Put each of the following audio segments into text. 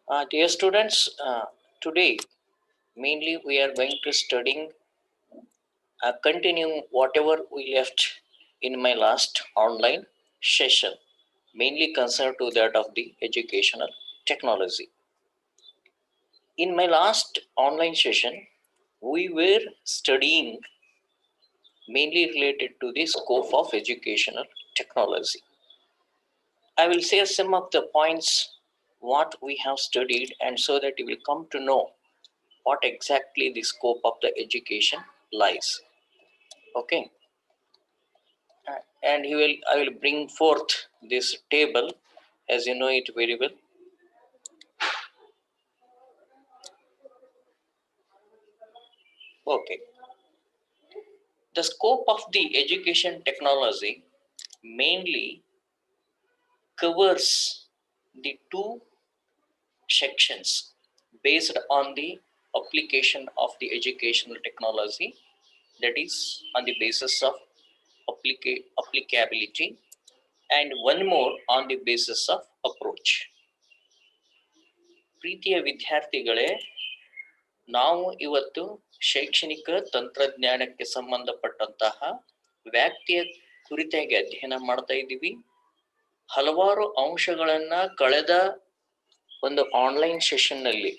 Dear students, today mainly we are going to studying continuing whatever we left in my last online session, mainly concerned to that of the educational technology. In my last online session, we were studying mainly related to the scope of educational technology. I will say some of the points what we have studied, and so that you will come to know what exactly the scope of the education lies. Okay. And I will bring forth this table as you know it very well. Okay. The scope of the education technology mainly covers the two sections based on the application of the educational technology, that is on the basis of applicability, and one more on the basis of approach. ಪ್ರೀತಿಯ ವಿದ್ಯಾರ್ಥಿಗಳೇ, ನಾವು ಇವತ್ತು ಶೈಕ್ಷಣಿಕ ತಂತ್ರಜ್ಞಾನಕ್ಕೆ ಸಂಬಂಧಪಟ್ಟಂತಹ ವ್ಯಾಪ್ತಿಯ ಕುರಿತಾಗಿ ಅಧ್ಯಯನ ಮಾಡ್ತಾ ಇದ್ದೀವಿ. ಹಲವಾರು ಅಂಶಗಳನ್ನ ಕಳೆದ ಒಂದು ಆನ್ಲೈನ್ ಸೆಷನ್ ನಲ್ಲಿ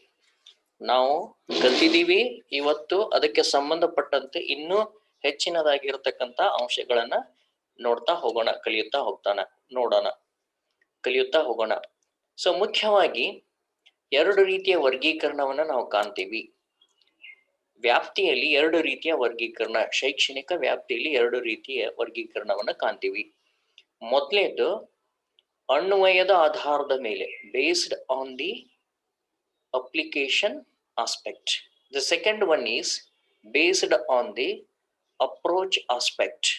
ನಾವು ಕಲಿತಿದ್ದೀವಿ. ಇವತ್ತು ಅದಕ್ಕೆ ಸಂಬಂಧಪಟ್ಟಂತೆ ಇನ್ನೂ ಹೆಚ್ಚಿನದಾಗಿರ್ತಕ್ಕಂಥ ಅಂಶಗಳನ್ನ ನೋಡ್ತಾ ಹೋಗೋಣ, ಕಲಿಯುತ್ತಾ ಹೋಗೋಣ. ಸೊ ಮುಖ್ಯವಾಗಿ ಎರಡು ರೀತಿಯ ವರ್ಗೀಕರಣವನ್ನ ನಾವು ಕಾಣ್ತೀವಿ. ವ್ಯಾಪ್ತಿಯಲ್ಲಿ ಎರಡು ರೀತಿಯ ವರ್ಗೀಕರಣ, ಶೈಕ್ಷಣಿಕ ವ್ಯಾಪ್ತಿಯಲ್ಲಿ ಎರಡು ರೀತಿಯ ವರ್ಗೀಕರಣವನ್ನ ಕಾಣ್ತೀವಿ. ಮೊದಲನೇದು ಅನ್ವಯದ ಆಧಾರದ ಮೇಲೆ, based on the application aspect. The second one is based on the approach aspect.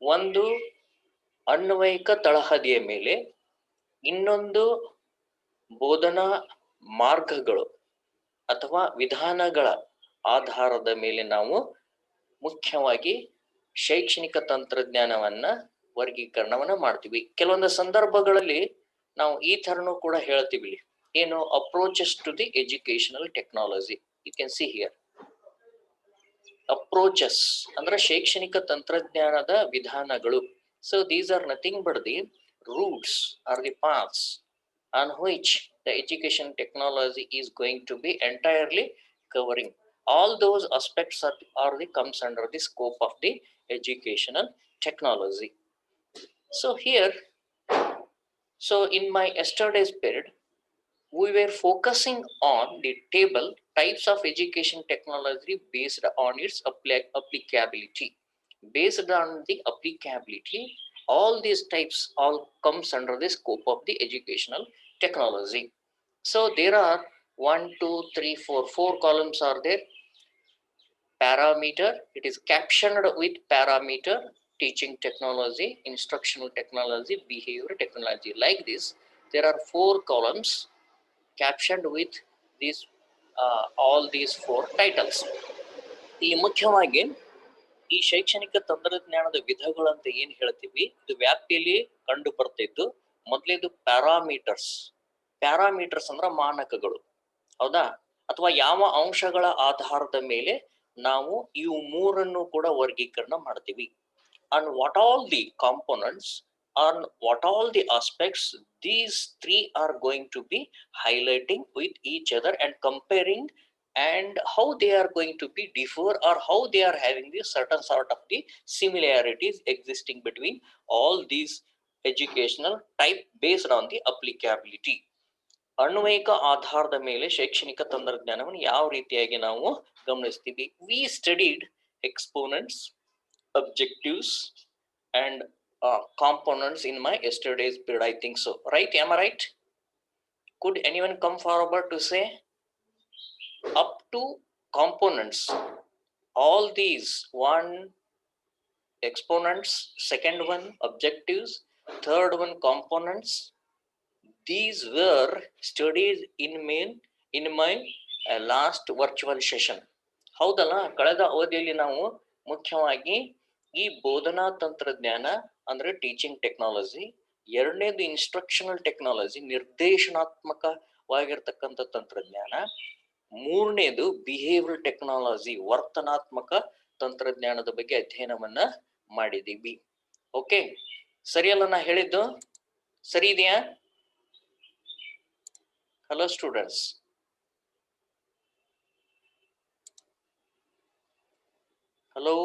ಒಂದು ಅನ್ವಯಿಕ ತಳಹದಿಯ ಮೇಲೆ, ಇನ್ನೊಂದು ಬೋಧನಾ ಮಾರ್ಗಗಳು ಅಥವಾ ವಿಧಾನಗಳ ಆಧಾರದ ಮೇಲೆ ನಾವು ಮುಖ್ಯವಾಗಿ ಶೈಕ್ಷಣಿಕ ತಂತ್ರಜ್ಞಾನವನ್ನ ವರ್ಗೀಕರಣವನ್ನ ಮಾಡ್ತೀವಿ. ಕೆಲವೊಂದು ಸಂದರ್ಭಗಳಲ್ಲಿ ನಾವು ಈ ತರನು ಕೂಡ ಹೇಳ್ತೀವಿ, ಏನು approaches to the educational technology. You can see here approaches ಅಂದ್ರೆ ಶೈಕ್ಷಣಿಕ ತಂತ್ರಜ್ಞಾನದ ವಿಧಾನಗಳು. So these are nothing but the routes are the paths on which the education technology is going to be entirely covering. All those aspects comes under the scope of the educational technology. So here, in my yesterday's period, we were focusing on the table types of education technology based on its applicability. Based on the applicability, all these types all comes under the scope of the educational technology. So there are 4 columns are there. Parameter, it is captioned with parameter, teaching technology, instructional technology, behavior technology. Like this, there are 4 columns captioned with these all these 4 titles. ಈ ಮುಖ್ಯವಾಗಿ ಈ ಶೈಕ್ಷಣಿಕ ತಂತ್ರಜ್ಞಾನದ ವಿಧಗಳು ಅಂತ ಏನ್ ಹೇಳ್ತೀವಿ, ಇದು ವ್ಯಾಪ್ತಿಯಲ್ಲಿ ಕಂಡು ಬರ್ತಿದ್ದು. ಮೊದಲೇದು ಪ್ಯಾರಾಮೀಟರ್ಸ್ ಅಂದ್ರ ಮಾನಕಗಳು, ಹೌದಾ? ಅಥವಾ ಯಾವ ಅಂಶಗಳ ಆಧಾರದ ಮೇಲೆ ನಾವು ಇವು ಮೂರನ್ನು ಕೂಡ ವರ್ಗೀಕರಣ ಮಾಡ್ತೀವಿ. And what all the components, on what all the aspects these 3 are going to be highlighting with each other and comparing, and how they are going to be differ, or how they are having the certain sort of the similarities existing between all these educational type based on the applicability. ಅನ್ವಯಿಕ ಆಧಾರದ ಮೇಲೆ ಶೈಕ್ಷಣಿಕ ತಂತ್ರಜ್ಞಾನವನ್ನು ಯಾವ ರೀತಿಯಾಗಿ ನಾವು ಗಮನಿಸ್ತೀವಿ. We studied exponents, objectives and components in my yesterday's period, I think so, right? Am I right? Could anyone come forward to say up to components, all these, one exponents, second one objectives, third one components, these were studied in my last virtual session. ಹೌದಲ್ಲ? ಕಳೆದ ಅವಧಿಯಲ್ಲಿ ನಾವು ಮುಖ್ಯವಾಗಿ ಈ ಬೋಧನಾ ತಂತ್ರಜ್ಞಾನ ಅಂದ್ರೆ teaching technology, ಎರಡನೇದು ಇನ್ಸ್ಟ್ರಕ್ಷನಲ್ ಟೆಕ್ನಾಲಜಿ, ನಿರ್ದೇಶನಾತ್ಮಕ ವಾಗಿರ್ತಕ್ಕಂಥ ತಂತ್ರಜ್ಞಾನ. ಮೂರನೇದು ಬಿಹೇವಿಯರ್ ಟೆಕ್ನಾಲಜಿ, ವರ್ತನಾತ್ಮಕ ತಂತ್ರಜ್ಞಾನದ ಬಗ್ಗೆ ಅಧ್ಯಯನವನ್ನ ಮಾಡಿದೀವಿ. ಓಕೆ, ಸರಿಯಲ್ಲ ನಾ ಹೇಳಿದ್ದು? ಸರಿ ಇದೆಯಾ? Hello students, hello.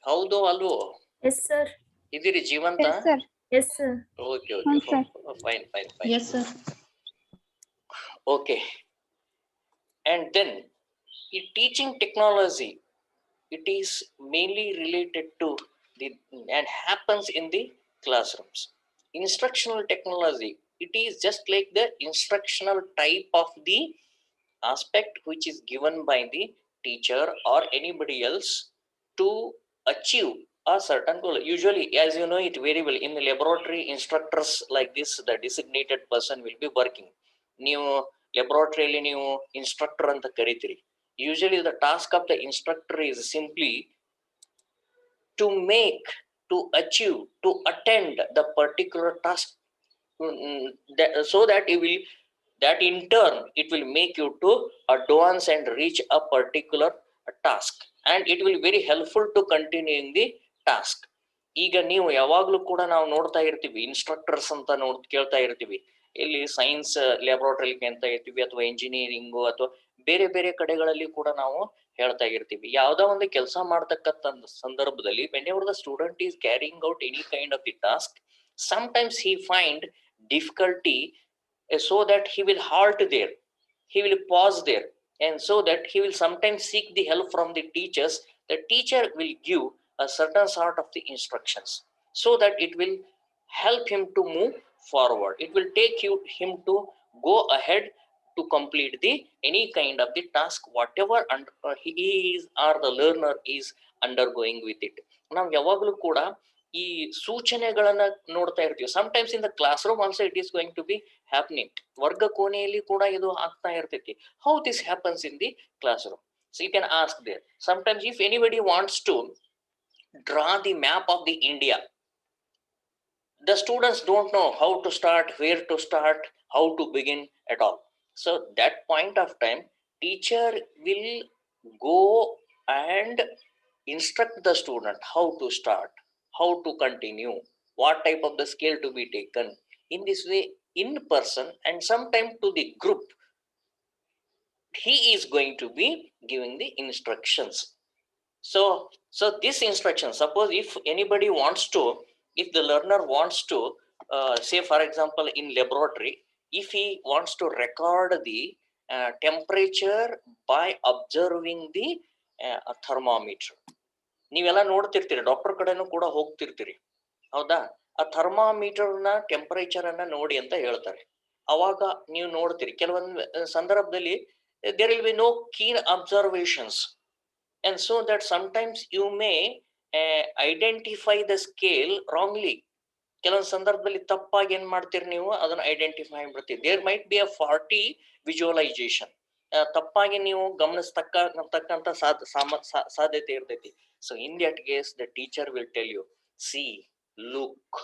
ಹೌದು ಅಲ್ವೋ? Yes sir. ಇದೀರಿ ಜೀವಂತ? Yes sir. Okay okay, fine fine fine. Yes sir. Okay, and then the teaching technology, it is mainly related to the and happens in the classrooms. Instructional technology, it is just like the instructional type of the aspect which is given by the teacher or anybody else to achieve a certain goal. Usually, as you know it very well, in the laboratory, instructors like this, the designated person will be working. ನೀವು ಲ್ಯಾಬೊರೇಟರಿಯಲ್ಲಿ ನೀವು instructor ಅಂತ ಕರಿತೀರಿ. Usually the task of the instructor is simply to make, to achieve, to attend the particular task, so that you will, that in turn it will make you to advance and reach a particular task, and it will very helpful to continuing the task. ಈಗ ನೀವು ಯಾವಾಗ್ಲೂ ಕೂಡ ನಾವು ನೋಡ್ತಾ ಇರ್ತೀವಿ, instructors ಅಂತ ಕೇಳ್ತಾ ಇರ್ತೀವಿ. ಇಲ್ಲಿ ಸೈನ್ಸ್ ಲ್ಯಾಬೊರೇಟರಿ ಅಂತ ಇರ್ತೀವಿ, ಅಥವಾ ಇಂಜಿನಿಯರಿಂಗು, ಅಥವಾ ಬೇರೆ ಬೇರೆ ಕಡೆಗಳಲ್ಲಿ ಕೂಡ ನಾವು ಹೇಳ್ತಾ ಇರ್ತೀವಿ. ಯಾವ್ದೋ ಒಂದು ಕೆಲಸ ಮಾಡ್ತಕ್ಕಂಥ ಸಂದರ್ಭದಲ್ಲಿ whenever the student is carrying out any kind of the task, sometimes he find difficulty, so that he will halt there, he will pause there, and so that he will sometimes seek the help from the teachers. The teacher will give a certain sort of the instructions, so that it will help him to move forward. It will take him to go ahead to complete the any kind of the task, whatever he is or the learner is undergoing with it. ನಾವು ಯಾವಾಗಲೂ ಕೂಡ ಈ ಸೂಚನೆಗಳನ್ನ ನೋಡ್ತಾ ಇರ್ತೀವಿ. Sometimes in the classroom also it is going to be happening. ವರ್ಗ ಕೋಣೆಯಲ್ಲಿ ಕೂಡ ಇದು ಆಗ್ತಾ ಇರ್ತೈತಿ. How this happens in the classroom? So you can ask there. Sometimes if anybody wants to draw the map of the India, the students don't know how to start, where to start, how to begin at all. So that point of time, teacher will go and instruct the student how to start, how to continue, what type of the skill to be taken. In this way, in person and sometime to the group, he is going to be giving the instructions. So this instruction, suppose if anybody wants to, if the learner wants to, say for example in laboratory, if he wants to record the temperature by observing the thermometer. ನೀವೆಲ್ಲ ನೋಡ್ತಿರ್ತೀರಿ, doctor ಕಡೆನೂ ಕೂಡ ಹೋಗ್ತಿರ್ತೀರಿ, ಹೌದಾ? ಆ ಥರ್ಮಾಮೀಟರ್ನ temperature ಅನ್ನ ನೋಡಿ ಅಂತ ಹೇಳ್ತಾರೆ. ಅವಾಗ ನೀವು ನೋಡ್ತೀರಿ ಕೆಲವೊಂದು ಸಂದರ್ಭದಲ್ಲಿ there will be no keen observations, and so that sometimes you may identify the scale wrongly. ಕೆಲವೊಂದು ಸಂದರ್ಭದಲ್ಲಿ ತಪ್ಪಾಗಿ ಏನ್ ಮಾಡ್ತೀರಿ ನೀವು, ಅದನ್ನ ಐಡೆಂಟಿಫೈ ಮಾಡ್ತೀರಿ. There might be a faulty visualization, ತಪ್ಪಾಗಿ ನೀವು ಗಮನಿಸ್ತಕ್ಕಂಥ ಸಾಧ್ಯತೆ ಇರ್ತೈತಿ. So in that case the teacher will tell you, see, look,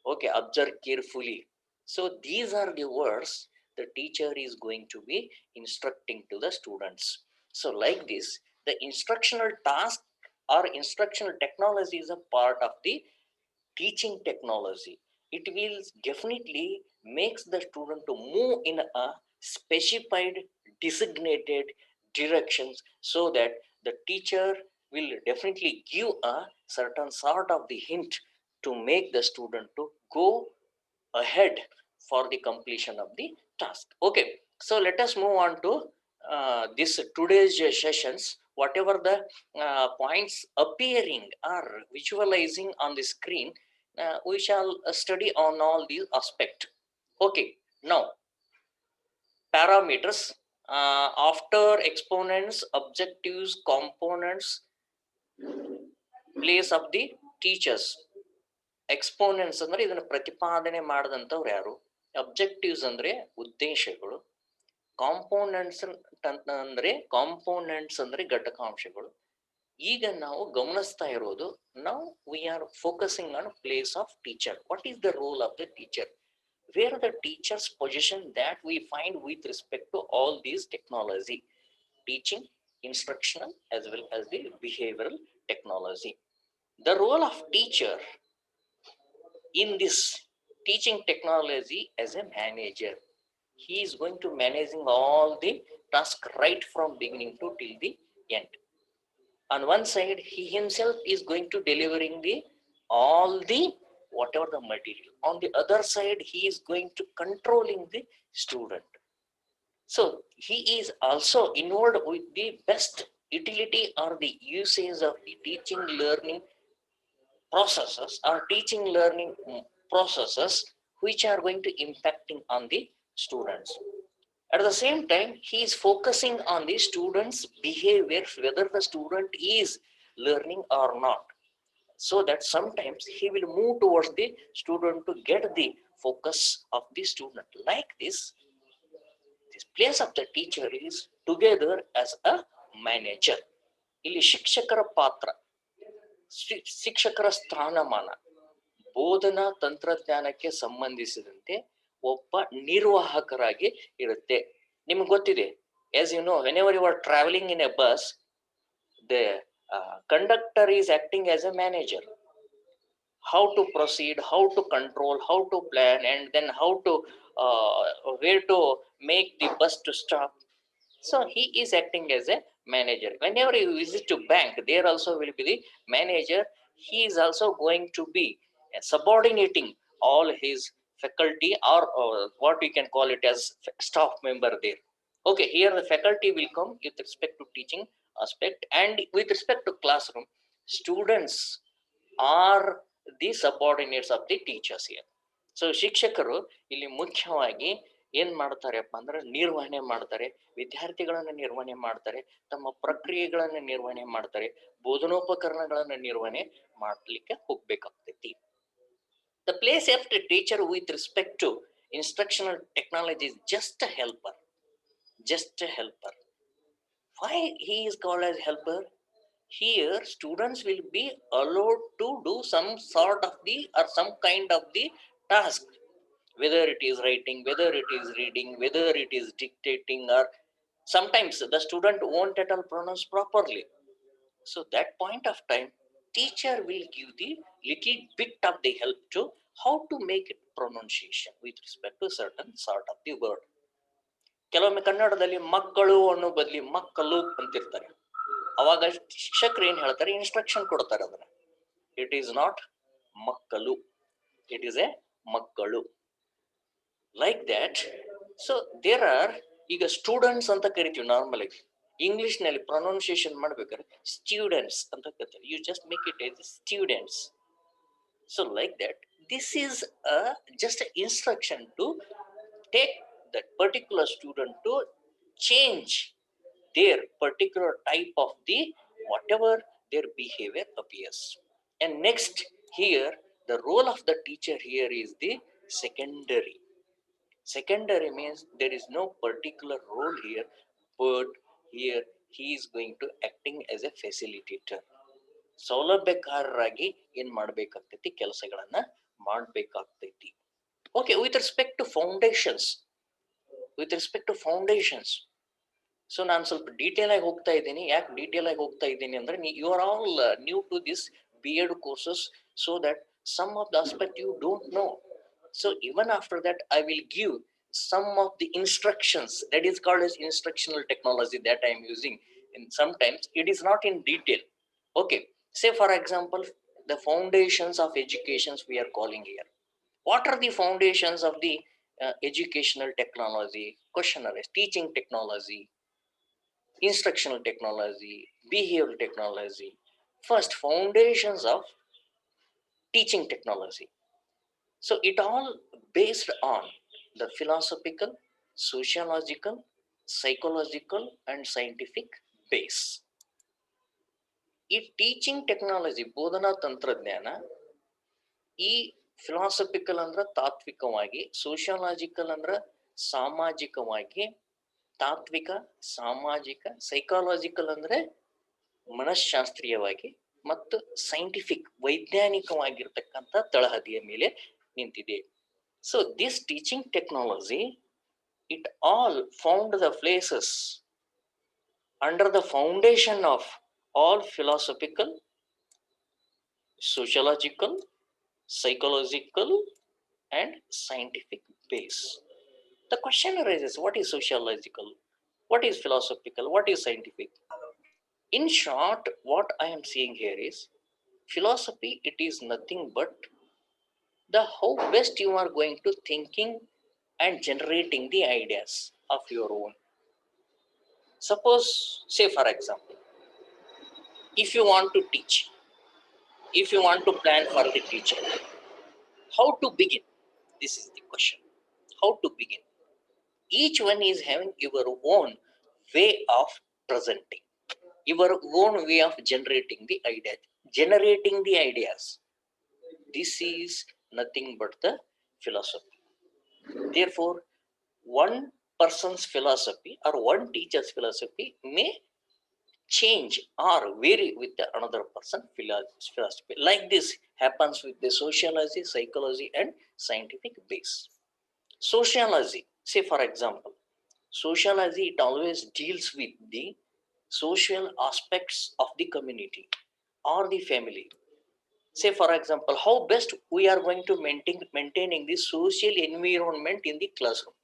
okay, observe carefully. So these are the words the teacher is going to be instructing to the students. So like this, the instructional task or instructional technology is a part of the teaching technology. It will definitely makes the student to move in a specified designated directions, so that the teacher will definitely give a certain sort of the hint to make the student to go ahead for the completion of the task. Okay, so let us move on to this today's sessions. Whatever the points appearing or visualizing on the screen, we shall study on all these aspects. Okay, now parameters, after exponents, objectives, components, place of the teachers. Exponents ಅಂದ್ರೆ ಇದನ್ನ ಪ್ರತಿಪಾದನೆ ಮಾಡಿದಂಥವ್ರು ಯಾರು, objectives ಅಂದ್ರೆ ಉದ್ದೇಶಗಳು, components ಅಂದ್ರೆ ಘಟಕಾಂಶಗಳು, ಈಗ ನಾವು ಗಮನಿಸ್ತಾ ಇರೋದು, ನಾವು we are focusing on place of teacher. What is the role of the teacher? Where the teacher's position that we find with respect to all these technology, teaching, instructional, as well as the behavioral technology. The role of teacher in this teaching technology as a manager, he is going to managing all the task right from beginning to till the end. On one side, he himself is going to delivering the all the whatever the material. On the other side, he is going to controlling the student. So he is also involved with the best utility or the usage of the teaching learning processes or teaching learning processes which are going to impacting on the students. At the same time, he is focusing on the students behavior, whether the student is learning or not, so that sometimes he will move towards the student to get the focus of the student. Like this place of the teacher is together as a manager. ಇಲ್ಲಿ ಶಿಕ್ಷಕರ ಪಾತ್ರ, ಶಿಕ್ಷಕರ ಸ್ಥಾನಮಾನ ಬೋಧನಾ ತಂತ್ರಜ್ಞಾನಕ್ಕೆ ಸಂಬಂಧಿಸಿದಂತೆ ಒಬ್ಬ ನಿರ್ವಾಹಕರಾಗಿ ಇರುತ್ತೆ. ನಿಮ್ಗೆ ಗೊತ್ತಿದೆ, as you know, whenever you are traveling in a bus, the conductor is acting as a manager. How to proceed, how to control, how to plan, and then how to where to make the bus to stop. So he is acting as a manager. Whenever you visit to bank, there also will be the manager. He is also going to be subordinating all his faculty, or what we can call it as staff member there. Okay, here the faculty will come with respect to teaching aspect, and with respect to classroom, students are the subordinates of the teachers here. So ಶಿಕ್ಷಕರು ಇಲ್ಲಿ ಮುಖ್ಯವಾಗಿ ಏನ್ ಮಾಡ್ತಾರೆಪ್ಪ ಅಂದ್ರೆ ನಿರ್ವಹಣೆ ಮಾಡ್ತಾರೆ, ವಿದ್ಯಾರ್ಥಿಗಳನ್ನ ನಿರ್ವಹಣೆ ಮಾಡ್ತಾರೆ, ತಮ್ಮ ಪ್ರಕ್ರಿಯೆಗಳನ್ನ ನಿರ್ವಹಣೆ ಮಾಡ್ತಾರೆ, ಬೋಧನೋಪಕರಣಗಳನ್ನ ನಿರ್ವಹಣೆ ಮಾಡ್ಲಿಕ್ಕೆ ಹೋಗ್ಬೇಕಾಗ್ತೈತಿ. The place of the teacher with respect to instructional technology is just a helper. Just a helper. Why he is called as helper? Here students will be allowed to do some sort of the or some kind of the task, whether it is writing, whether it is reading, whether it is dictating, or sometimes the student won't at all pronounce properly. So that point of time, teacher will give the little bit of the help to how to make it pronunciation with respect to certain sort of the word. ಕೆಲವೊಮ್ಮೆ ಕನ್ನಡದಲ್ಲಿ ಮಕ್ಕಳು ಅನ್ನೋ ಬದಲಿ ಮಕ್ಕಳು ಅಂತಿರ್ತಾರೆ. ಅವಾಗ ಶಿಕ್ಷಕರು ಏನ್ ಹೇಳ್ತಾರೆ, ಇನ್ಸ್ಟ್ರಕ್ಷನ್ ಕೊಡ್ತಾರೆ ಅದನ್ನ. ಇಟ್ ಈಸ್ ನಾಟ್ ಮಕ್ಕಳು, ಇಟ್ ಈಸ್ ಎ ಮಕ್ಕಳು. Like that. So there are, ಈಗ ಸ್ಟೂಡೆಂಟ್ಸ್ ಅಂತ ಕರಿತೀವಿ ನಾರ್ಮಲ್ ಆಗಿ. ಇಂಗ್ಲಿಷ್ ನಲ್ಲಿ ಪ್ರೊನೌನ್ಸಿಯೇಷನ್ ಮಾಡ್ಬೇಕಾದ್ರೆ ಸ್ಟೂಡೆಂಟ್ಸ್ ಅಂತ ಕರಿತಾರೆ. You just make it as students. So like that, this is just an instruction to take that particular student to change their particular type of the whatever their behavior appears. And next, here the role of the teacher here is the secondary. Secondary means there is no particular role here, but here he is going to acting as a facilitator. ಸೌಲಭ್ಯಕಾರರಾಗಿ ಏನ್ ಮಾಡ್ಬೇಕಾಗ್ತೈತಿ, ಕೆಲಸಗಳನ್ನ ಮಾಡ್ಬೇಕಾಗ್ತೈತಿ. Okay, with respect to foundations, with respect to foundations, so ನಾನು ಸ್ವಲ್ಪ detail ಆಗಿ ಹೋಗ್ತಾ ಇದ್ದೀನಿ. ಯಾಕೆ ಡೀಟೇಲ್ ಆಗಿ ಹೋಗ್ತಾ ಇದ್ದೀನಿ ಅಂದ್ರೆ, you are all new to this B.Ed courses, so that some of the aspect you don't know. So even after that, I will give some of the instructions that is called as instructional technology that I am using. And sometimes it is not in detail. Okay, say for example, the foundations of educations we are calling here. What are the foundations of the educational technology? Question is teaching technology, instructional technology, behavioral technology. First, foundations of teaching technology. So it all based on the philosophical, sociological, psychological, and scientific base. ಈ teaching technology, ಬೋಧನಾ ತಂತ್ರಜ್ಞಾನ, ಈ philosophical ಅಂದ್ರ ತಾತ್ವಿಕವಾಗಿ, sociological ಅಂದ್ರ ಸಾಮಾಜಿಕವಾಗಿ, ತಾತ್ವಿಕ, ಸಾಮಾಜಿಕ, psychological ಅಂದ್ರೆ ಮನಃಶಾಸ್ತ್ರೀಯವಾಗಿ ಮತ್ತು ಸೈಂಟಿಫಿಕ್ ವೈಜ್ಞಾನಿಕವಾಗಿರ್ತಕ್ಕಂಥ ತಳಹದಿಯ ಮೇಲೆ ನಿಂತಿದೆ. So this teaching technology it all found the places under the foundation of all philosophical, sociological, psychological, and scientific base. The question arises, what is sociological, what is philosophical, what is scientific? In short, what I am seeing here is philosophy, it is nothing but the how best you are going to thinking and generating the ideas of your own. Suppose, say for example, if you want to teach, if you want to plan for the teacher, how to begin? This is the question. How to begin? Each one is having your own way of presenting, your own way of generating the ideas. Generating the ideas. This is nothing but the philosophy. Therefore, one person's philosophy or one teacher's philosophy may change or vary with the another person philosophy. Like this happens with the sociology, psychology, and scientific base. Sociology, say for example, sociology, it always deals with the social aspects of the community or the family. Say for example, how best we are going to maintaining the social environment in the classroom.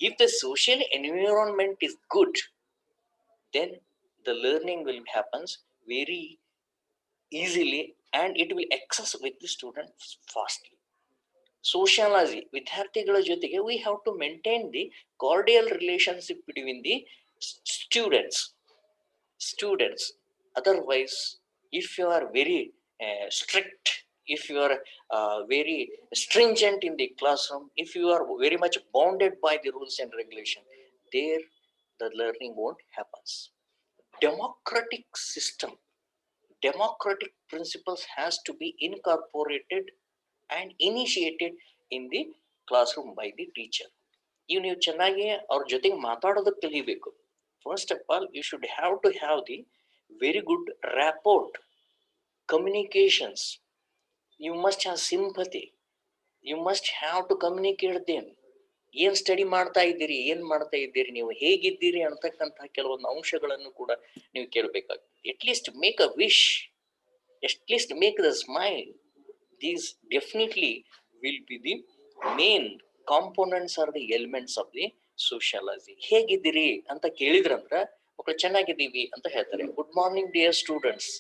If the social environment is good, then the learning will happens very easily and it will access with the students fastly. Sociology, ವಿದ್ಯಾರ್ಥಿಗಳ ಜೊತೆಗೆ we have to maintain the cordial relationship between the students. Otherwise, if you are very strict, if you are very stringent in the classroom, if you are very much bounded by the rules and regulation, there the learning won't happen. Democratic system, democratic principles has to be incorporated and initiated in the classroom by the teacher. ನೀವು ಚೆನ್ನಾಗಿ ಅವ್ರ ಜೊತೆಗೆ ಮಾತಾಡೋದಕ್ಕೆ ಕಲಿಬೇಕು. First of all you should have to have the very good rapport communications. You must have sympathy, you must have to communicate them. ಏನ್ study ಮಾಡ್ತಾ ಇದ್ದೀರಿ, ಏನ್ ಮಾಡ್ತಾ ಇದ್ದೀರಿ, ನೀವು ಹೇಗಿದ್ದೀರಿ ಅಂತಕ್ಕಂತಹ ಕೆಲವೊಂದು ಅಂಶಗಳನ್ನು ಕೂಡ ನೀವು ಕೇಳಬೇಕಾಗ್ತದೆ. At least make a wish, at least make the smile. These definitely will be the main components or the elements of the sociology. ಹೇಗಿದ್ದೀರಿ ಅಂತ ಕೇಳಿದ್ರಂದ್ರ ಮಕ್ಕಳು ಚೆನ್ನಾಗಿದ್ದೀವಿ ಅಂತ ಹೇಳ್ತಾರೆ. Good morning dear students,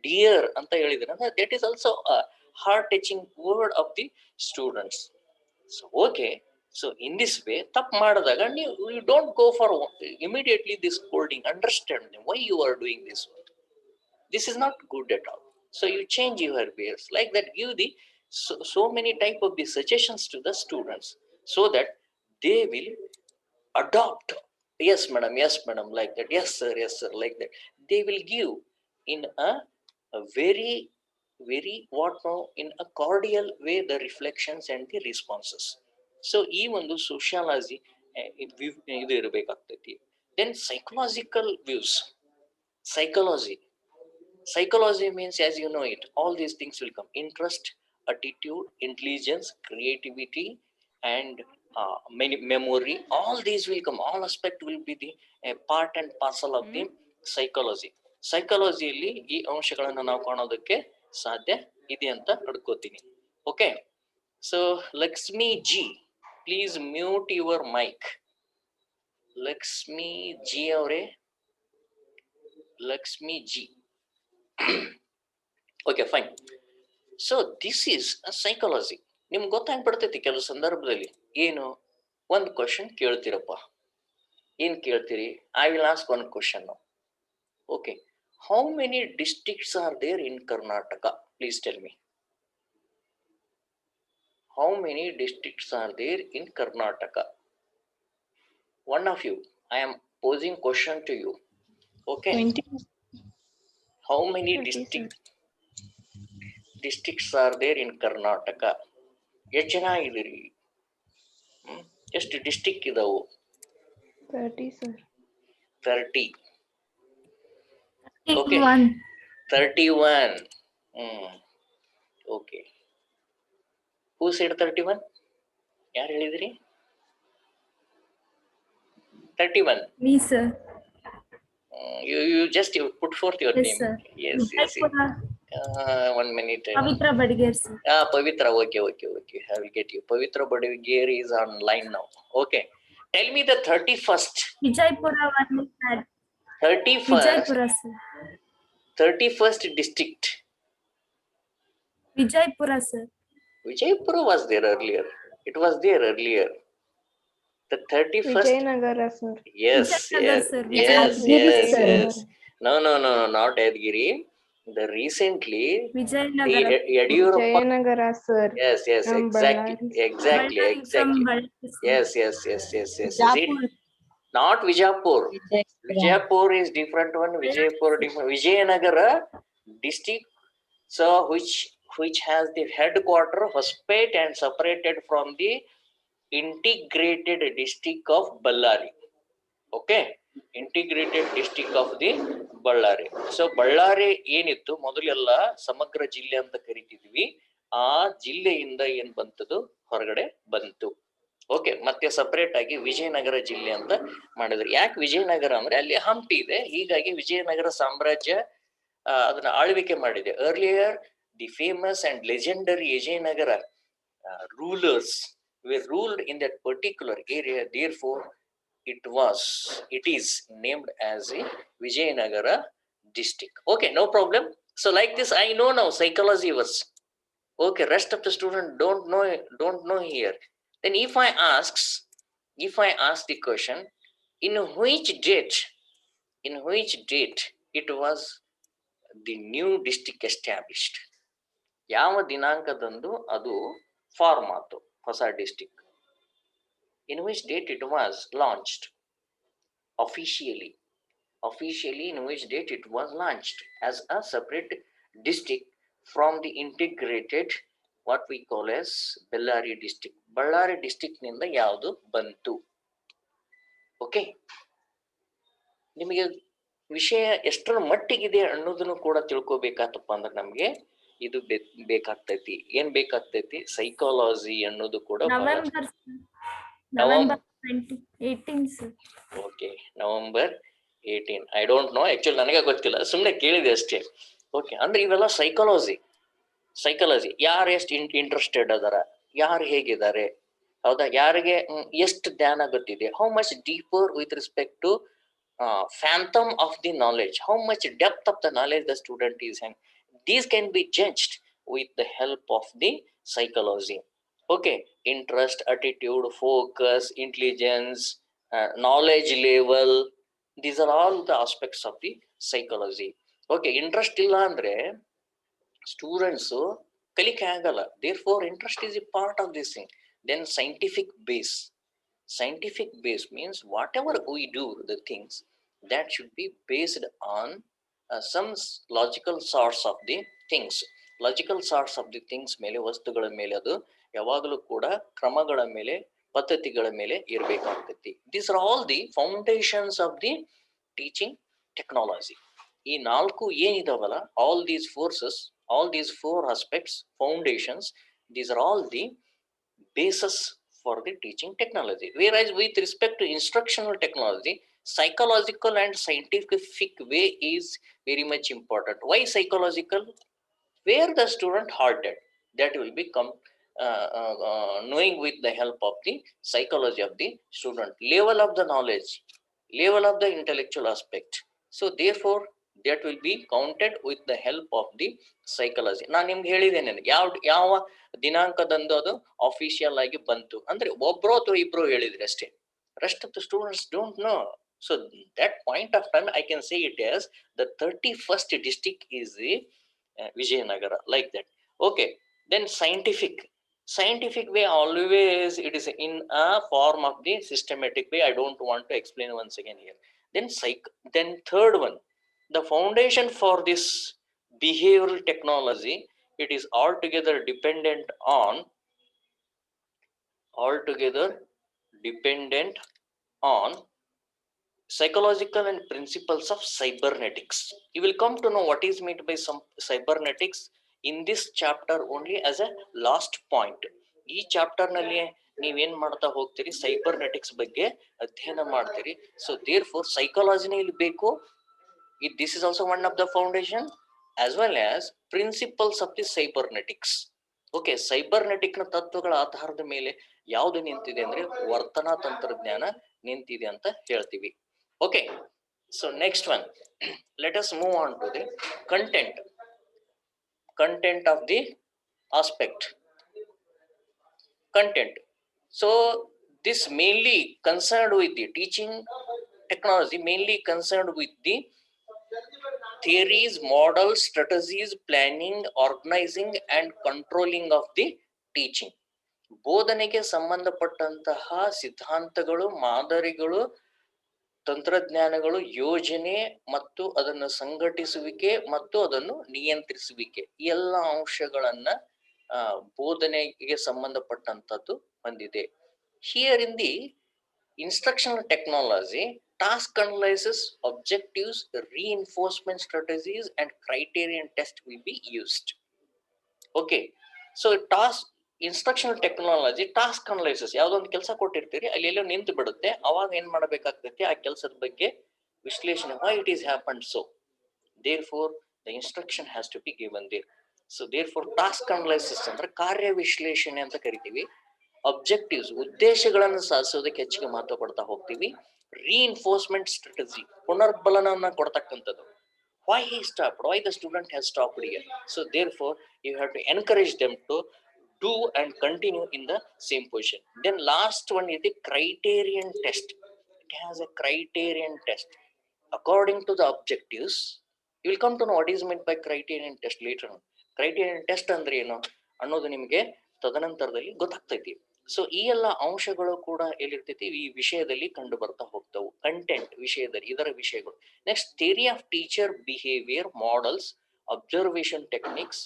dear ಅಂತ ಹೇಳಿದ್ರೆ that is also a heart touching word of the students. So okay, so in this way ತಪ್ಪು ಮಾಡಿದಾಗ you don't go for immediately this scolding. Understand them, why you are doing this one. This is not good at all. So you change your ways like that, give the so many type of the suggestions to the students so that they will adopt. Yes madam, like that. Yes sir, like that. They will give in a very what now, in a cordial way, the reflections and the responses. So ಈ ಒಂದು sociology ಇದು ಇರಬೇಕಾಗ್ತೈತಿ. Then psychological views. Psychology means, as you know it, all these things will come: interest, attitude, intelligence, creativity, and memory. All these will come, all aspect will be the part and parcel of the psychology. ಸೈಕಾಲಜಿಯಲ್ಲಿ ಈ ಅಂಶಗಳನ್ನು ನಾವು ಕಾಣೋದಕ್ಕೆ ಸಾಧ್ಯ ಇದೆ ಅಂತ ಅನ್ಕೋತೀನಿ. Okay, so Lakshmi ji, please mute your mic. Lakshmi ji ಅವರೇ, Lakshmi ji. Okay fine. So this is a psychology. ನಿಮ್ಗೆ ಗೊತ್ತಾಗ್ಬಿಡ್ತೈತಿ ಕೆಲವು ಸಂದರ್ಭದಲ್ಲಿ. ಏನು, ಒಂದು ಕ್ವಶನ್ ಕೇಳ್ತೀರಪ್ಪ, ಏನ್ ಕೇಳ್ತೀರಿ? I will ask one question. Okay, how many districts are there in Karnataka? Please tell me. How many districts are there in Karnataka? One of you, I am posing question to you. Okay, 20. how many districts are there in Karnataka? ಎಷ್ಟು ಜನ ಇದ್ದೀರಿ? ಎಷ್ಟು district ಇದಾವು? 30 sir. 30. Okay, 31. 31. Okay. Who said 31? ಯಾರು ಹೇಳಿದ್ರಿ? 31. Me, sir. You just put forth your Yes, name. sir. Yes. Vijaypura. 1 minute. Pavitra Badger, sir. Pavitra. Okay. I will get you. Pavitra Badger is online now. Okay. Tell me the 31st. Vijaypura one is had. 31st. Vijaypura, sir. 31st district. Vijaypura, sir. Vijaypura was there earlier. It was there earlier. The 31st. Vijayanagara, sir. Yes. Vijayanagar, sir. Yes. No, not Yadgiri. The recently Vijayanagar. Yadiyurappa. Vijayanagara, sir. Yes, From exactly. Ballari from Ballari, sir. Yes. Not Vijapur. Vijayapur is different one. Vijayapur different. Vijayanagara district, so which has the headquarter Hospet and separated from the integrated district of Ballari. Okay, integrated district of the Ballari. So Ballari ಏನಿತ್ತು ಮೊದಲೆಲ್ಲ ಸಮಗ್ರ ಜಿಲ್ಲೆ ಅಂತ ಕರಿತಿದ್ವಿ. ಆ ಜಿಲ್ಲೆಯಿಂದ ಏನ್ ಬಂತದು ಹೊರಗಡೆ ಬಂತು. ಓಕೆ, ಮತ್ತೆ ಸಪರೇಟ್ ಆಗಿ ವಿಜಯನಗರ ಜಿಲ್ಲೆ ಅಂತ ಮಾಡಿದ್ರು. ಯಾಕೆ ವಿಜಯನಗರ ಅಂದ್ರೆ ಅಲ್ಲಿ ಹಂಪಿ ಇದೆ, ಹೀಗಾಗಿ ವಿಜಯನಗರ ಸಾಮ್ರಾಜ್ಯ ಅದನ್ನ ಆಳ್ವಿಕೆ ಮಾಡಿದೆ. Earlier the famous and legendary Vijayanagara rulers were ruled in that particular area, therefore it is named as a Vijayanagara district. Okay, no problem. So like this I know now psychology was. Okay, rest of the student don't know here. Then if I ask the question, in which date it was the new district established? ಯಾವ ದಿನಾಂಕದಂದು ಅದು form ಆತು ಹೊಸ district? In which date it was launched officially? In which date it was launched as a separate district from the integrated what we call as Bellary district? Ballari district ನಿಂದ ಯಾವುದು ಬಂತು? Okay, ನಿಮಗೆ ವಿಷಯ ಎಷ್ಟರ ಮಟ್ಟಿಗಿದೆ ಅನ್ನೋದನ್ನು ಕೂಡ ತಿಳ್ಕೊಬೇಕಾತಪ್ಪ ಅಂದ್ರೆ ನಮ್ಗೆ ಇದು ಬೇಕಾಗ್ತೈತಿ. ಏನ್ ಬೇಕಾಗ್ತೈತಿ? ಸೈಕಾಲಜಿ ಅನ್ನೋದು ಕೂಡ November 2018, sir. Okay, November 18. I don't know, actually ನನಗೆ ಗೊತ್ತಿಲ್ಲ, ಸುಮ್ಮನೆ ಕೇಳಿದೆ ಅಷ್ಟೇ. ಓಕೆ, ಅಂದ್ರೆ ಇವೆಲ್ಲ ಸೈಕಾಲಜಿ ಯಾರು ಎಷ್ಟು ಇಂಟ್ರೆಸ್ಟೆಡ್ ಅದಾರ, ಯಾರು ಹೇಗಿದ್ದಾರೆ, ಹೌದಾ, ಯಾರಿಗೆ ಎಷ್ಟು ಜ್ಞಾನ ಗೊತ್ತಿದೆ, how much deeper with respect to phantom of the knowledge, how much depth of the knowledge the student is having. These can be judged with the help of the psychology. Okay, interest, attitude, focus, intelligence, knowledge level, these are all the aspects of the psychology. Okay, interest illa andre students ಕಲಿಕೆ ಆಗಲ್ಲ, therefore interest is a part of this thing. Then scientific base means whatever we do the things that should be based on some logical source of the things ಮೇಲೆ, ವಸ್ತುಗಳ ಮೇಲೆ ಅದು ಯಾವಾಗಲೂ ಕೂಡ ಕ್ರಮಗಳ ಮೇಲೆ, ಪದ್ಧತಿಗಳ ಮೇಲೆ ಇರಬೇಕಾಗ್ತೈತಿ. These are all the foundations of the teaching technology. ಈ ನಾಲ್ಕು ಏನಿದಾವಲ್ಲ, all these four aspects, foundations, these are all the basis for the teaching technology. Whereas with respect to instructional technology, psychological and scientific way is very much important. Why psychological? Where the student halted, that will become knowing with the help of the psychology of the student, level of the knowledge, level of the intellectual aspect. So therefore that will be counted with the help of the psychology. ನಾನು ನಿಮ್ಗೆ ಹೇಳಿದ್ದೇನೆ, ಯಾವ ದಿನಾಂಕದಂದು ಅದು official ಆಗಿ ಬಂತು ಅಂದ್ರೆ ಒಬ್ರು ಅಥವಾ ಇಬ್ರು ಹೇಳಿದ್ರಿ ಅಷ್ಟೇ. Rest of the students don't know. So that point of time I can say it as the 31st district is the Vijayanagara, like that. Okay, then scientific way, always it is in a form of the systematic way. I don't want to explain once again here. Then third one, the foundation for this behavioral technology, it is altogether dependent on psychological and principles of cybernetics. You will come to know what is meant by some cybernetics in this chapter only as a last point. ಈ chapter ನಲ್ಲಿ ನೀವೇನ್ ಮಾಡ್ತಾ ಹೋಗ್ತೀರಿ, cybernetics ಬಗ್ಗೆ ಅಧ್ಯಯನ ಮಾಡ್ತೀರಿ. So there four ಸೈಕಾಲಜಿನೇ ಇಲ್ಲಿ ಬೇಕು. This is also one of the foundation as well as principles of the cybernetics. Okay, cybernetic ನ ತತ್ವಗಳ ಆಧಾರದ ಮೇಲೆ ಯಾವುದು ನಿಂತಿದೆ ಅಂದ್ರೆ ವರ್ತನಾ ತಂತ್ರಜ್ಞಾನ ನಿಂತಿದೆ ಅಂತ ಹೇಳ್ತೀವಿ. Okay, so next one, let us move on to the content of the aspect. Content. So this mainly concerned with the teaching technology, mainly concerned with the theories, models, strategies, planning, organizing and controlling of the teaching. ಬೋಧನೆಗೆ ಸಂಬಂಧಪಟ್ಟಂತಹ ಸಿದ್ಧಾಂತಗಳು, ಮಾದರಿಗಳು, ತಂತ್ರಜ್ಞಾನಗಳು, ಯೋಜನೆ ಮತ್ತು ಅದನ್ನು ಸಂಘಟಿಸುವಿಕೆ ಮತ್ತು ಅದನ್ನು ನಿಯಂತ್ರಿಸುವಿಕೆ, ಈ ಎಲ್ಲ ಅಂಶಗಳನ್ನ ಬೋಧನೆಗೆ ಸಂಬಂಧಪಟ್ಟಂತದ್ದು ಹೊಂದಿದೆ. Here in the instructional technology, task analysis, objectives, reinforcement strategies and criterion test will be used. Okay, so instructional technology, task analysis, ಯಾವುದೊಂದು ಕೆಲಸ ಕೊಟ್ಟಿರ್ತೀರಿ, ಅಲ್ಲಿ ಎಲ್ಲೋ ನಿಂತು ಬಿಡುತ್ತೆ, ಅವಾಗ ಏನ್ ಮಾಡಬೇಕಾಗ್ತೈತಿ, ಆ ಕೆಲಸದ ಬಗ್ಗೆ ವಿಶ್ಲೇಷಣೆ, why it is happened so, therefore the instruction has to be given there. So therefore task analysis ಅಂದ್ರೆ ಕಾರ್ಯ ವಿಶ್ಲೇಷಣೆ ಅಂತ ಕರಿತೀವಿ. ಅಬ್ಜೆಕ್ಟಿವ್ಸ್, ಉದ್ದೇಶಗಳನ್ನು ಸಾಧಿಸೋದಕ್ಕೆ ಹೆಚ್ಚಿಗೆ ಮಹತ್ವ ಕೊಡ್ತಾ ಹೋಗ್ತೀವಿ. ರಿಇನ್ಫೋರ್ಸ್ಮೆಂಟ್ ಸ್ಟ್ರಾಟಜಿ, ಪುನರ್ಬಲನವನ್ನ ಕೊಡ್ತಕ್ಕಂಥದ್ದು. why he stopped, why the student has stopped here, so therefore you have to encourage them to do and continue in the same position. Then last one is the criterion test. It has a criterion test according to the objectives. You will come to know what is meant by criterion test later on. Criterion test ಅಂದ್ರೆ ಏನು ಅನ್ನೋದು ನಿಮಗೆ ತದನಂತರದಲ್ಲಿ ಗೊತ್ತಾಗ್ತೈತಿ. So ಈ ಎಲ್ಲ ಅಂಶಗಳು ಕೂಡ ಎಲ್ಲಿರ್ತೈತಿ, ಈ ವಿಷಯದಲ್ಲಿ ಕಂಡು ಬರ್ತಾ ಹೋಗ್ತಾವು. ಕಂಟೆಂಟ್ ವಿಷಯದಲ್ಲಿ ಇದರ ವಿಷಯಗಳು. Next, theory of teacher behaviour, models, observation techniques,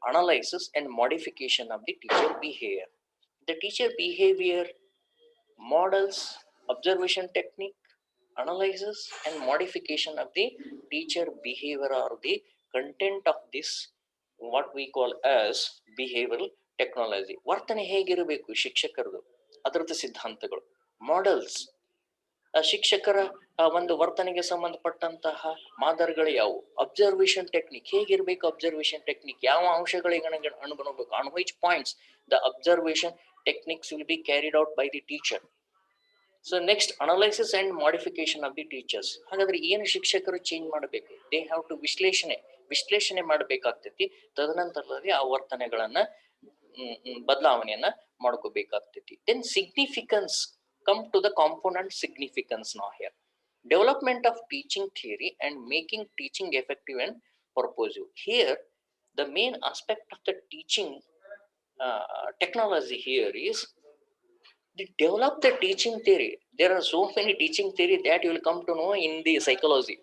analysis and modification of the teacher behaviour. The teacher behaviour, models, observation technique, analysis and modification of the teacher behavior are the content of this what we call as behavioral technology. ವರ್ತನೆ ಹೇಗಿರಬೇಕು ಶಿಕ್ಷಕರದು, ಅದರದ ಸಿದ್ಧಾಂತಗಳು. Models, ಶಿಕ್ಷಕರ ಒಂದು ವರ್ತನೆಗೆ ಸಂಬಂಧಪಟ್ಟಂತಹ ಮಾದರಿಗಳು ಯಾವುವು. ಅಬ್ಸರ್ವೇಷನ್ ಟೆಕ್ನಿಕ್, ಹೇಗಿರ್ಬೇಕು ಅಬ್ಸರ್ವೇಷನ್ ಟೆಕ್ನಿಕ್, ಯಾವ ಅಂಶಗಳಿಗೆ ಅನುಗುಣಬೇಕು, on which points the observation techniques will be carried out by the teacher. So next, analysis and modification of the teachers. ಹಾಗಾದ್ರೆ ಏನು ಶಿಕ್ಷಕರು ಚೇಂಜ್ ಮಾಡಬೇಕು, ದೇ ಹ್ಯಾವ್ ಟು ವಿಶ್ಲೇಷಣೆ ಮಾಡಬೇಕಾಗ್ತೈತಿ. ತದನಂತರದಲ್ಲಿ ಆ ವರ್ತನೆಗಳನ್ನ ಬದಲಾವಣೆಯನ್ನ ಮಾಡ್ಕೋಬೇಕಾಗ್ತೈತಿ. Then significance, come to the component significance ನಾ here. Development of teaching theory and making teaching effective and purposive. Here the main aspect of the teaching technology here is they develop the teaching theory. There are so many teaching theory that you will come to know in the psychology.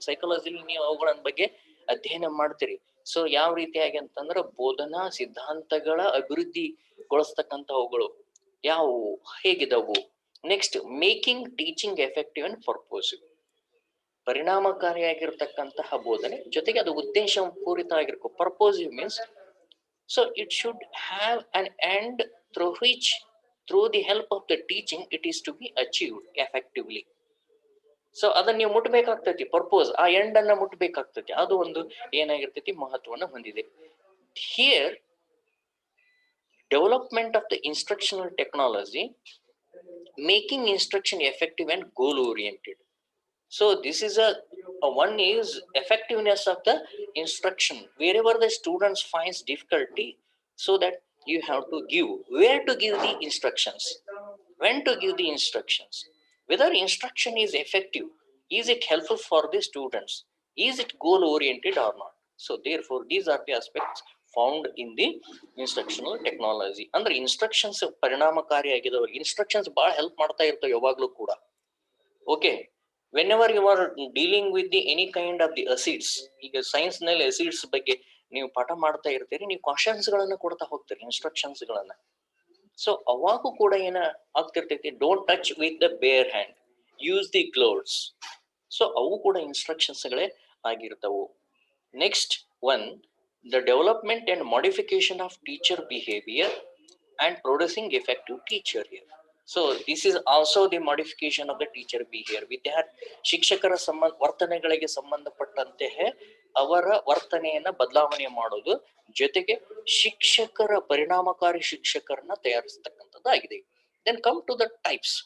ನೀವು ಅವುಗಳ ಬಗ್ಗೆ ಅಧ್ಯಯನ ಮಾಡ್ತೀರಿ. So ಯಾವ ರೀತಿಯಾಗಿ ಅಂತಂದ್ರೆ ಬೋಧನಾ ಸಿದ್ಧಾಂತಗಳ ಅಭಿವೃದ್ಧಿಗೊಳಿಸ್ತಕ್ಕಂಥವುಗಳು ಯಾವುವು, ಹೇಗಿದವು. Next, making teaching effective and purposive. ಪರಿಣಾಮಕಾರಿಯಾಗಿರ್ತಕ್ಕಂತಹ ಬೋಧನೆ ಜೊತೆಗೆ ಅದು ಉದ್ದೇಶ ಪೂರಿತ ಆಗಿರ್ಬೇಕು. Purposive means so it should have an end through which, through the help of the teaching, it is to be achieved effectively. So ಅದನ್ನ ನೀವು ಮುಟ್ಬೇಕಾಗ್ತೈತಿ, ಪರ್ಪೋಸ್, ಆ ಎಂಡ್ ಅನ್ನ ಮುಟ್ಬೇಕಾಗ್ತೈತಿ. ಅದು ಒಂದು ಏನಾಗಿರ್ತೈತಿ, ಮಹತ್ವವನ್ನು ಹೊಂದಿದೆ. Here development of the instructional technology, making instruction effective and goal oriented. So this is one is effectiveness of the instruction wherever the students finds difficulty, so that you have to give, where to give the instructions, when to give the instructions, whether instruction is effective, is it helpful for the students, is it goal oriented or not. So therefore these are the aspects found in the instructional technology. ಅಂದ್ರೆ instructions ಪರಿಣಾಮಕಾರಿಯಾಗಿದ್ದಾವೆ. Instructions ಬಹಳ help ಮಾಡ್ತಾ ಇರ್ತವೆ ಯಾವಾಗ್ಲೂ ಕೂಡ. Okay, whenever you are dealing with the any kind of the acids, ಈಗ science ನಲ್ಲಿ acids ಬಗ್ಗೆ ನೀವು ಪಾಠ ಮಾಡ್ತಾ ಇರ್ತೀರಿ, ನೀವು ಕ್ವಶನ್ಸ್ ಗಳನ್ನ ಕೊಡ್ತಾ ಹೋಗ್ತೀರಿ, ಇನ್ಸ್ಟ್ರಕ್ಷನ್ಸ್ ಗಳನ್ನ. ಸೊ ಅವಾಗೂ ಕೂಡ ಏನ ಆಗ್ತಿರ್ತೈತಿ, don't touch with the bare hand. Use the gloves. So ಅವು ಕೂಡ ಇನ್ಸ್ಟ್ರಕ್ಷನ್ಸ್ಗಳೇ ಆಗಿರ್ತವು. Next one, the development and modification of teacher behaviour and producing effective teacher here. So this is also the modification of the teacher behaviour. ಶಿಕ್ಷಕರ ವರ್ತನೆಗಳಿಗೆ ಸಂಬಂಧಪಟ್ಟಂತೆ ಅವರ ವರ್ತನೆಯನ್ನ ಬದಲಾವಣೆ ಮಾಡೋದು, ಜೊತೆಗೆ ಶಿಕ್ಷಕರ ಪರಿಣಾಮಕಾರಿ ಶಿಕ್ಷಕರನ್ನ ತಯಾರಿಸತಕ್ಕಂಥದ್ದಾಗಿದೆ. Then come to the types: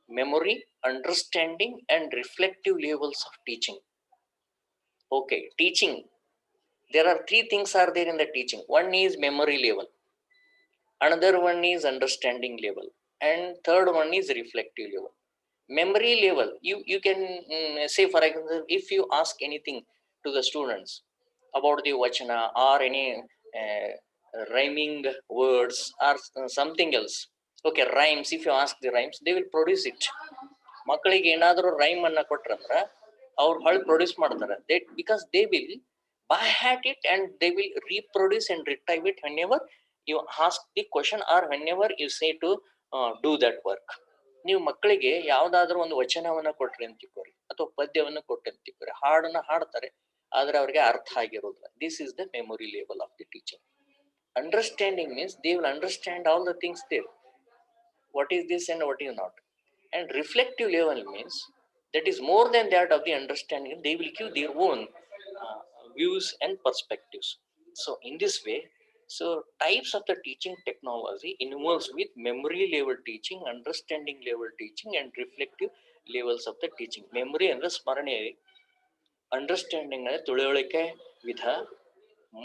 memory, understanding and reflective levels of teaching. Okay, teaching, there are three things are there in the teaching. One is memory level, another one is understanding level, and third one is reflective level. Memory level, you can say, for example, if you ask anything to the students about the vachana or any rhyming words or something else. Okay, rhymes, if you ask the rhymes, they will produce it. ಮಕ್ಕಳಿಗೆ ಏನಾದರೂ rhyme ಅನ್ನ ಕೊಟ್ರಂದ್ರ ಅವ್ರು ಹೊಳ್ produce ಮಾಡ್ತಾರೆ. Because they will by heart it and they will reproduce and retrieve it whenever you ask the question or whenever you say to do that work. ನೀವು ಮಕ್ಕಳಿಗೆ ಯಾವ್ದಾದ್ರು ಒಂದು ವಚನವನ್ನ ಕೊಟ್ರಿ ಅಂತ ತಿಳ್ಕೊರಿ, ಅಥವಾ ಪದ್ಯವನ್ನ ಕೊಟ್ರಿ ಅಂತ ತಿಳ್ಕೊರಿ, ಹಾಡನ್ನ ಹಾಡ್ತಾರೆ, ಆದ್ರೆ ಅವ್ರಿಗೆ ಅರ್ಥ ಆಗಿರೋದಿಲ್ಲ. This is the memory level of the teaching. Understanding means they will understand all the things there, what is this and what is not. And reflective level means that is more than that of the understanding. They will give their own views and perspectives. So in this way, so types of the teaching technology involves with memory level teaching, understanding level teaching and reflective levels of the teaching. Memory ಅಂದ್ರೆ ಸ್ಮರಣೆ, understanding ಅಂದ್ರೆ ತಿಳುವಳಿಕೆ ವಿಧ,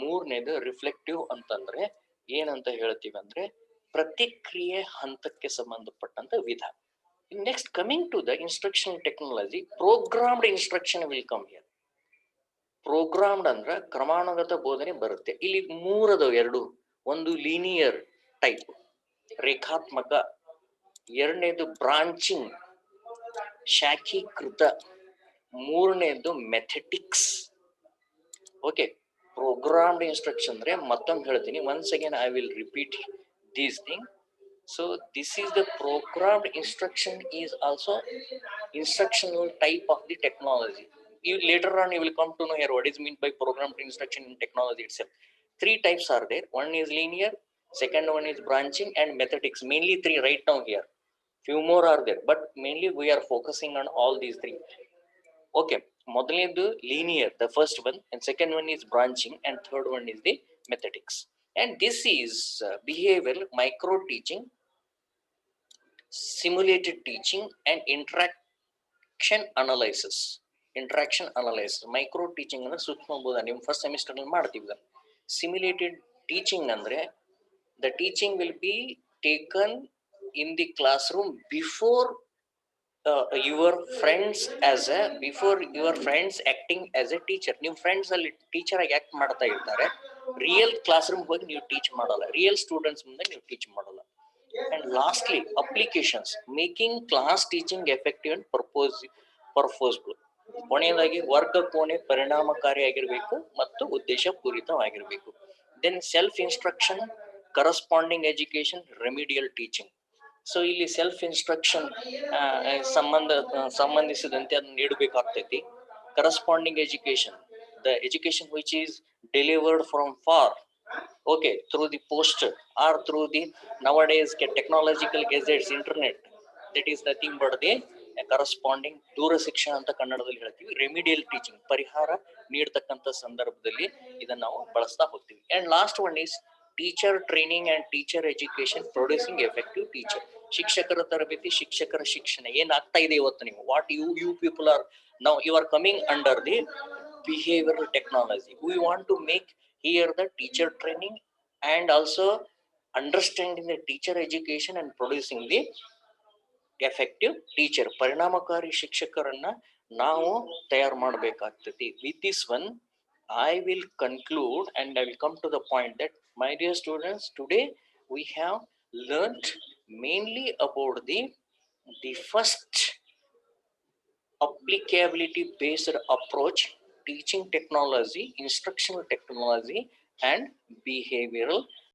ಮೂರನೇದು reflective ಅಂತಂದ್ರೆ ಏನಂತ ಹೇಳ್ತೀವಿ ಅಂದ್ರೆ ಪ್ರತಿಕ್ರಿಯೆ ಹಂತಕ್ಕೆ ಸಂಬಂಧಪಟ್ಟಂತ ವಿಧ. Next coming to the instruction technology, programmed instruction will come here. Programmed ಅಂದ್ರ ಕ್ರಮಾನುಗತ ಬೋಧನೆ ಬರುತ್ತೆ. ಇಲ್ಲಿ ಮೂರದವು, ಎರಡು, ಒಂದು ಲೀನಿಯರ್ ಟೈಪ್ ರೇಖಾತ್ಮಕ, ಎರಡನೇದು ಬ್ರಾಂಚಿಂಗ್ ಶಾಖೀಕೃತ, ಮೂರನೇದು ಮೆಥೆಟಿಕ್ಸ್. ಓಕೆ, ಪ್ರೋಗ್ರಾಮ್ಡ್ ಇನ್ಸ್ಟ್ರಕ್ಷನ್ ಅಂದ್ರೆ ಮತ್ತೊಮ್ಮೆ ಹೇಳ್ತೀನಿ, once again I will repeat these thing. So this is the programmed instruction is also instructional type of the technology. You later on you will come to know here what is meant by programmed instruction in technology itself. Three types are there. One is linear, second one is branching and methodics. Mainly three right now here. Few more are there, but mainly we are focusing on all these three. Okay, ಮೊದಲನೇದು linear, the first one, and second one is branching, and third one is the methodics. And this is behavioral micro teaching, simulated teaching and interaction analysis. Micro teaching ಅಂದ್ರೆ ಸೂಕ್ಷ್ಮ ಬೋಧನೆ, ನಿಮ್ಮ first semester ಅಲ್ಲಿ ಮಾಡ್ತೀವಿ. Simulated teaching ಅಂದ್ರೆ the teaching will be taken in the classroom before your friends acting as a teacher. ನೀವು friends ಅಲ್ಲಿ teacher ಆಗಿ ಆಕ್ಟ್ ಮಾಡ್ತಾ ಇರ್ತಾರೆ, ರಿಯಲ್ ಕ್ಲಾಸ್ ರೂಮ್ ಹೋಗಿ ನೀವು ಟೀಚ್ ಮಾಡಲ್ಲ, ರಿಯಲ್ ಸ್ಟೂಡೆಂಟ್ಸ್ ಮುಂದೆ ನೀವು ಟೀಚ್ ಮಾಡಲ್ಲ. And lastly applications, making class teaching effective and purposeful. ಕೊನೆಯದಾಗಿ ವರ್ಗ ಕೋಣೆ ಪರಿಣಾಮಕಾರಿಯಾಗಿರ್ಬೇಕು ಮತ್ತು ಉದ್ದೇಶ ಪೂರಿತವಾಗಿರ್ಬೇಕು. Then self instruction, corresponding education, remedial teaching. So ಇಲ್ಲಿ ಸೆಲ್ಫ್ ಇನ್ಸ್ಟ್ರಕ್ಷನ್ ಸಂಬಂಧಿಸಿದಂತೆ ಅದನ್ನ ನೀಡಬೇಕಾಗ್ತೈತಿ. Corresponding education, the education which is delivered from far, okay, through the poster or through the nowadays technological gadgets, internet, that is nothing but the corresponding ದೂರ ಶಿಕ್ಷಣ ಅಂತ ಕನ್ನಡದಲ್ಲಿ ಹೇಳ್ತೀವಿ. Remedial teaching, ಪರಿಹಾರ ನೀಡತಕ್ಕಂಥ ಸಂದರ್ಭದಲ್ಲಿ ಇದನ್ನ ನಾವು ಬಳಸ್ತಾ ಹೋಗ್ತೀವಿ. And last one is teacher training and teacher education producing effective teacher. ಶಿಕ್ಷಕರ ತರಬೇತಿ, ಶಿಕ್ಷಕರ ಶಿಕ್ಷಣ ಏನಾಗ್ತಾ ಇದೆ ಇವತ್ತು. ನೀವು what you people are now, you are coming under the behavioral technology. We want to make here the teacher training and also understanding the teacher education and producing the effective teacher. ಪರಿಣಾಮಕಾರಿ ಶಿಕ್ಷಕರನ್ನ ನಾವು ತಯಾರು ಮಾಡಬೇಕಾಗ್ತದೆ. With this one I will conclude and I will come to the point that, my dear students, today we have learnt mainly about the first applicability based approach, teaching technology, instructional technology and behavioral